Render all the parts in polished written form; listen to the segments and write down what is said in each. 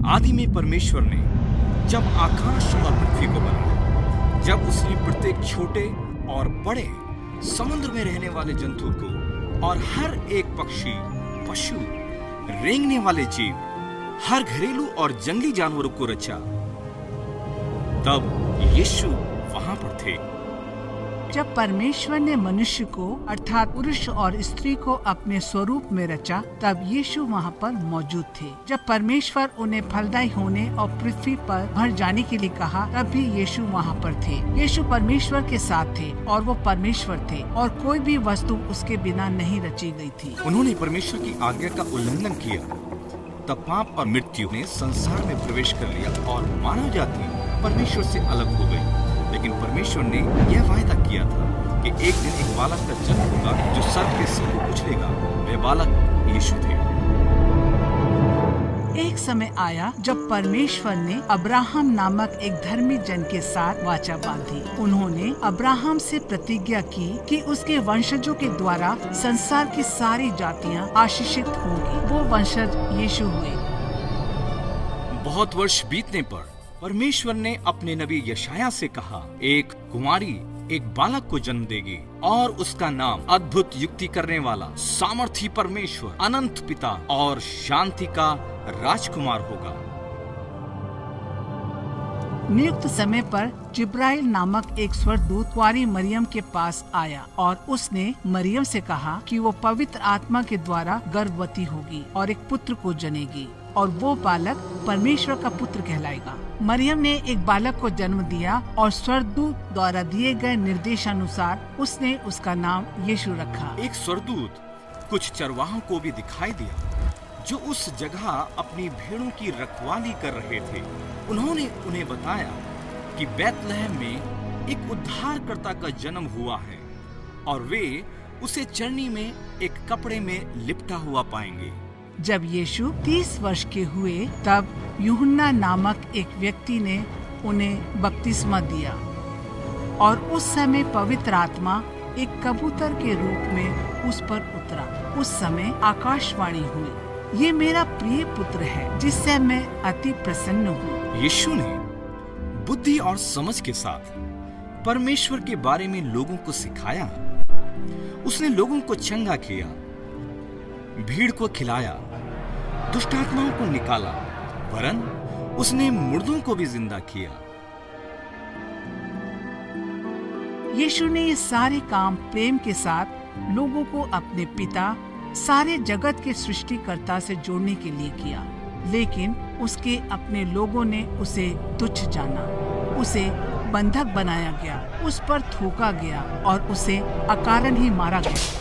आदि में परमेश्वर ने जब आकाश और पृथ्वी को बनाया, जब उसने प्रत्येक छोटे और बड़े, समुद्र में रहने वाले जंतु को और हर एक पक्षी, पशु, रेंगने वाले जीव, हर घरेलू और जंगली जानवरों को रचा, तब यीशु वहां पर थे। जब परमेश्वर ने मनुष्य को अर्थात पुरुष और स्त्री को अपने स्वरूप में रचा, तब यीशु वहाँ पर मौजूद थे। जब परमेश्वर उन्हें फलदायी होने और पृथ्वी पर भर जाने के लिए कहा, तब भी यीशु वहाँ पर थे। यीशु परमेश्वर के साथ थे और वो परमेश्वर थे और कोई भी वस्तु उसके बिना नहीं रची गई थी। उन्होंने परमेश्वर की आज्ञा का उल्लंघन किया, तब पाप और मृत्यु ने संसार में प्रवेश कर लिया और मानव जाति परमेश्वर से अलग हो गई। लेकिन परमेश्वर ने यह वायदा किया था कि एक दिन एक बालक का जन्म होगा जो सर्प के सिर को कुचलेगा। वे बालक यीशु थे। एक समय आया जब परमेश्वर ने अब्राहम नामक एक धर्मी जन के साथ वाचा बांधी। उन्होंने अब्राहम से प्रतिज्ञा की कि उसके वंशजों के द्वारा संसार की सारी जातियां आशीषित होंगी। वो वंशज यीशु हुए। बहुत वर्ष बीतने पर परमेश्वर ने अपने नबी यशाया से कहा, एक कुंवारी एक बालक को जन्म देगी और उसका नाम अद्भुत युक्ति करने वाला, सामर्थी परमेश्वर, अनंत पिता और शांति का राजकुमार होगा। नियुक्त समय पर जिब्राइल नामक एक स्वर्गदूत कुंवारी मरियम के पास आया और उसने मरियम से कहा कि वो पवित्र आत्मा के द्वारा गर्भवती होगी और एक पुत्र को जनेगी और वो बालक परमेश्वर का पुत्र कहलाएगा। मरियम ने एक बालक को जन्म दिया और स्वर्गदूत द्वारा दिए गए निर्देशानुसार उसने उसका नाम यीशु रखा। एक स्वर्गदूत कुछ चरवाहों को भी दिखाई दिया जो उस जगह अपनी भेड़ों की रखवाली कर रहे थे। उन्होंने उन्हें बताया कि बैतलहम में एक उद्धारकर्ता का जन्म हुआ है और वे उसे चरनी में एक कपड़े में लिपटा हुआ पाएंगे। जब यीशु 30 वर्ष के हुए, तब यूहन्ना नामक एक व्यक्ति ने उन्हें बपतिस्मा दिया और उस समय पवित्र आत्मा एक कबूतर के रूप में उस पर उतरा। उस समय आकाशवाणी हुई, ये मेरा प्रिय पुत्र है जिससे मैं अति प्रसन्न हूँ। यीशु ने बुद्धि और समझ के साथ परमेश्वर के बारे में लोगों को सिखाया। उसने लोगों को चंगा किया, भीड़ को खिलाया, दुष्ट आत्माओं को निकाला, वरन उसने मुर्दों को भी जिंदा किया। यीशु ने ये सारे काम प्रेम के साथ लोगों को अपने पिता, सारे जगत के सृष्टिकर्ता से जोड़ने के लिए किया। लेकिन उसके अपने लोगों ने उसे तुच्छ जाना। उसे बंधक बनाया गया, उस पर थूका गया और उसे अकारण ही मारा गया।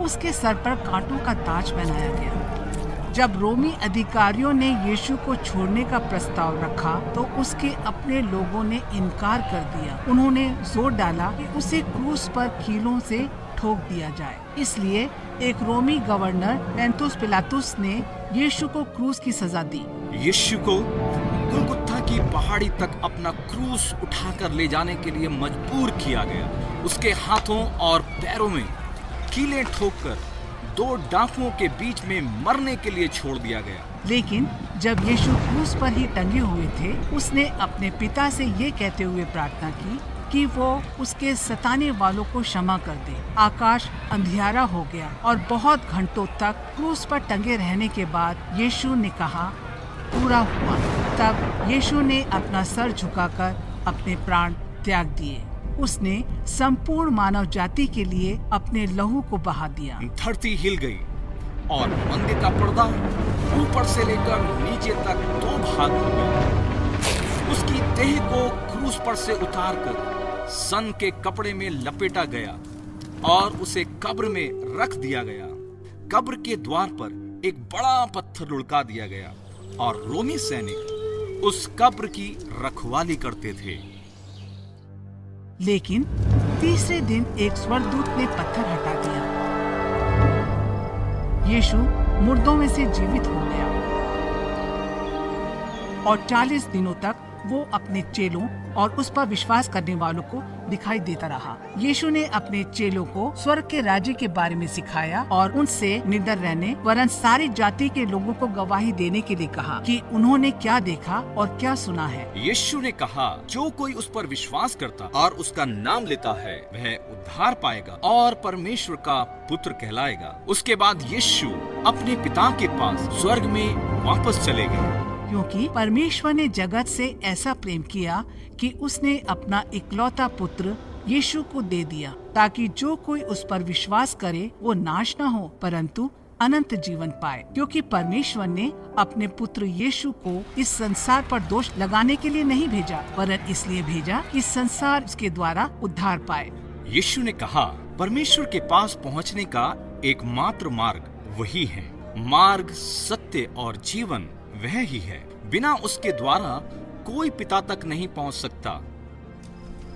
उसके सर पर कांटों का ताज पहनाया गया। जब रोमी अधिकारियों ने यीशु को छोड़ने का प्रस्ताव रखा, तो उसके अपने लोगों ने इनकार कर दिया। उन्होंने जोर डाला कि उसे क्रूस पर कीलों से ठोक दिया जाए। इसलिए एक रोमी गवर्नर पेंतुस पिलातुस ने यीशु को क्रूस की सजा दी। यीशु को गुलगुत्था की पहाड़ी तक अपना क्रूस उठाकर ले जाने के लिए मजबूर किया गया। उसके हाथों और पैरों में कीलें ठोककर 2 डाकुओं के बीच में मरने के लिए छोड़ दिया गया। लेकिन जब यीशु क्रूस पर ही टंगे हुए थे, उसने अपने पिता से ये कहते हुए प्रार्थना की कि वो उसके सताने वालों को क्षमा कर दे। आकाश अंधियारा हो गया और बहुत घंटों तक क्रूस पर टंगे रहने के बाद यीशु ने कहा, पूरा हुआ। तब यीशु ने अपना सर झुकाकर अपने प्राण त्याग दिए। उसने संपूर्ण मानव जाति के लिए अपने लहू को बहा दिया। धरती हिल गई और मंदिर का पर्दा ऊपर से लेकर नीचे तक 2 भाग हो गया। उसकी देह को क्रूस पर से उतारकर सन के कपड़े में लपेटा गया और उसे कब्र में रख दिया गया। कब्र के द्वार पर एक बड़ा पत्थर लुढ़का दिया गया और रोमी सैनिक उस कब्र की रखवाली करते थे। लेकिन तीसरे दिन एक स्वर्गदूत ने पत्थर हटा दिया। यीशु मुर्दों में से जीवित हो गया और 40 दिनों तक वो अपने चेलों और उस पर विश्वास करने वालों को दिखाई देता रहा। यीशु ने अपने चेलों को स्वर्ग के राज्य के बारे में सिखाया और उनसे निडर रहने वरन सारी जाति के लोगों को गवाही देने के लिए कहा कि उन्होंने क्या देखा और क्या सुना है। यीशु ने कहा, जो कोई उस पर विश्वास करता और उसका नाम लेता है वह उद्धार पाएगा और परमेश्वर का पुत्र कहलाएगा। उसके बाद यीशु अपने पिता के पास स्वर्ग में वापस चले गए, क्योंकि परमेश्वर ने जगत से ऐसा प्रेम किया कि उसने अपना इकलौता पुत्र यीशु को दे दिया, ताकि जो कोई उस पर विश्वास करे वो नाश न हो परंतु अनंत जीवन पाए। क्योंकि परमेश्वर ने अपने पुत्र यीशु को इस संसार पर दोष लगाने के लिए नहीं भेजा, वरन इसलिए भेजा कि संसार उसके द्वारा उद्धार पाए। यीशु ने कहा, परमेश्वर के पास पहुंचने का एकमात्र मार्ग वही है। मार्ग, सत्य और जीवन वह ही है। बिना उसके द्वारा कोई पिता तक नहीं पहुंच सकता।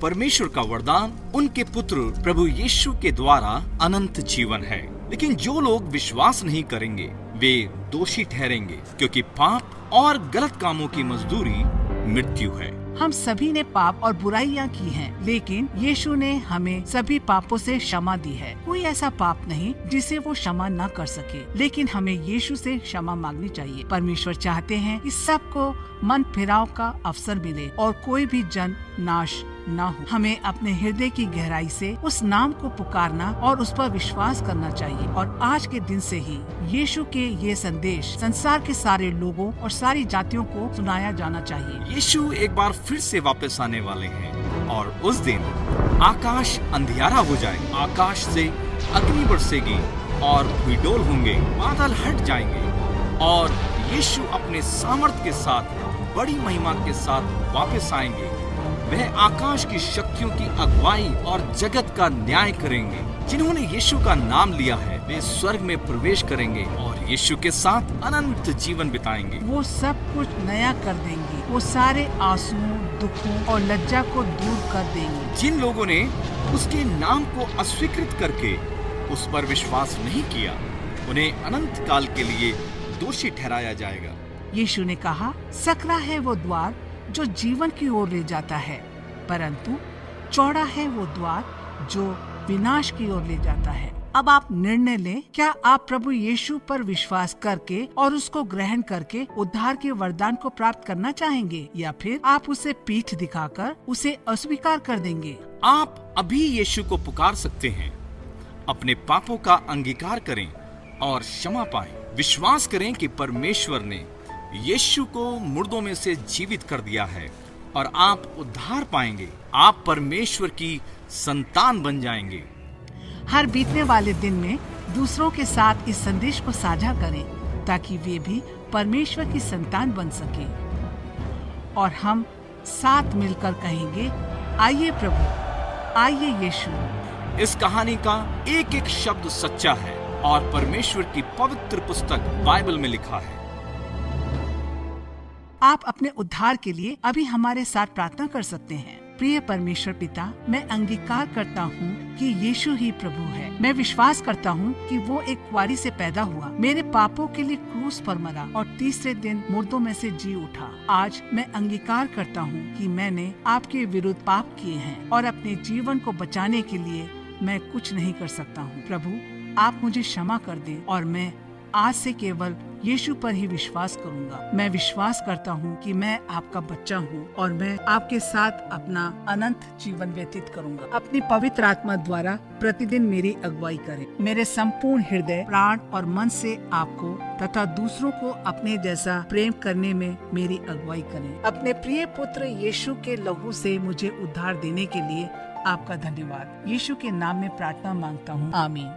परमेश्वर का वरदान उनके पुत्र प्रभु यीशु के द्वारा अनंत जीवन है। लेकिन जो लोग विश्वास नहीं करेंगे वे दोषी ठहरेंगे, क्योंकि पाप और गलत कामों की मजदूरी मृत्यु है। हम सभी ने पाप और बुराइयां की हैं, लेकिन यीशु ने हमें सभी पापों से क्षमा दी है। कोई ऐसा पाप नहीं जिसे वो क्षमा न कर सके, लेकिन हमें यीशु से क्षमा मांगनी चाहिए। परमेश्वर चाहते हैं कि सबको मन फिराव का अवसर मिले और कोई भी जन नाश न हो। हमें अपने हृदय की गहराई से उस नाम को पुकारना और उस पर विश्वास करना चाहिए। और आज के दिन से ही यीशु के ये संदेश संसार के सारे लोगों और सारी जातियों को सुनाया जाना चाहिए। यीशु एक बार फिर से वापस आने वाले हैं और उस दिन आकाश अंधियारा हो जाए, आकाश से अग्नि बरसेगी और भूडोल होंगे, बादल हट जाएंगे और यीशु अपने सामर्थ के साथ बड़ी महिमा के साथ वापस आएंगे। वह आकाश की शक्तियों की अगुवाई और जगत का न्याय करेंगे। जिन्होंने यीशु का नाम लिया है वे स्वर्ग में प्रवेश करेंगे और यीशु के साथ अनंत जीवन बिताएंगे। वो सब कुछ नया कर देंगे। वो सारे आंसुओं, दुखों और लज्जा को दूर कर देंगे। जिन लोगों ने उसके नाम को अस्वीकृत करके उस पर विश्वास नहीं किया, उन्हें अनंत काल के लिए दोषी ठहराया जाएगा। यीशु ने कहा, सकरा है वो द्वार जो जीवन की ओर ले जाता है, परंतु चौड़ा है वो द्वार जो विनाश की ओर ले जाता है। अब आप निर्णय लें, क्या आप प्रभु यीशु पर विश्वास करके और उसको ग्रहण करके उद्धार के वरदान को प्राप्त करना चाहेंगे, या फिर आप उसे पीठ दिखाकर उसे अस्वीकार कर देंगे? आप अभी यीशु को पुकार सकते हैं। अपने पापों का अंगीकार करें और क्षमा पाएं। विश्वास करें कि परमेश्वर ने यीशु को मुर्दों में से जीवित कर दिया है और आप उद्धार पाएंगे। आप परमेश्वर की संतान बन जाएंगे। हर बीतने वाले दिन में दूसरों के साथ इस संदेश को साझा करें, ताकि वे भी परमेश्वर की संतान बन सके। और हम साथ मिलकर कहेंगे, आइए प्रभु, आइए यीशु। इस कहानी का एक एक शब्द सच्चा है और परमेश्वर की पवित्र पुस्तक बाइबल में लिखा है। आप अपने उद्धार के लिए अभी हमारे साथ प्रार्थना कर सकते हैं। प्रिय परमेश्वर पिता, मैं अंगीकार करता हूँ कि यीशु ही प्रभु है। मैं विश्वास करता हूँ कि वो एक कुंवारी से पैदा हुआ, मेरे पापों के लिए क्रूस पर मरा और तीसरे दिन मुर्दों में से जी उठा। आज मैं अंगीकार करता हूँ कि मैंने आपके विरुद्ध पाप किए हैं और अपने जीवन को बचाने के लिए मैं कुछ नहीं कर सकता हूँ। प्रभु, आप मुझे क्षमा कर दें और मैं आज से केवल यीशु पर ही विश्वास करूंगा। मैं विश्वास करता हूँ कि मैं आपका बच्चा हूँ और मैं आपके साथ अपना अनंत जीवन व्यतीत करूंगा। अपनी पवित्र आत्मा द्वारा प्रतिदिन मेरी अगुवाई करें। मेरे संपूर्ण हृदय, प्राण और मन से आपको तथा दूसरों को अपने जैसा प्रेम करने में मेरी अगुवाई करें। अपने प्रिय पुत्र यीशु के लहू से मुझे उद्धार देने के लिए आपका धन्यवाद। यीशु के नाम में प्रार्थना मांगता हूँ, आमीन।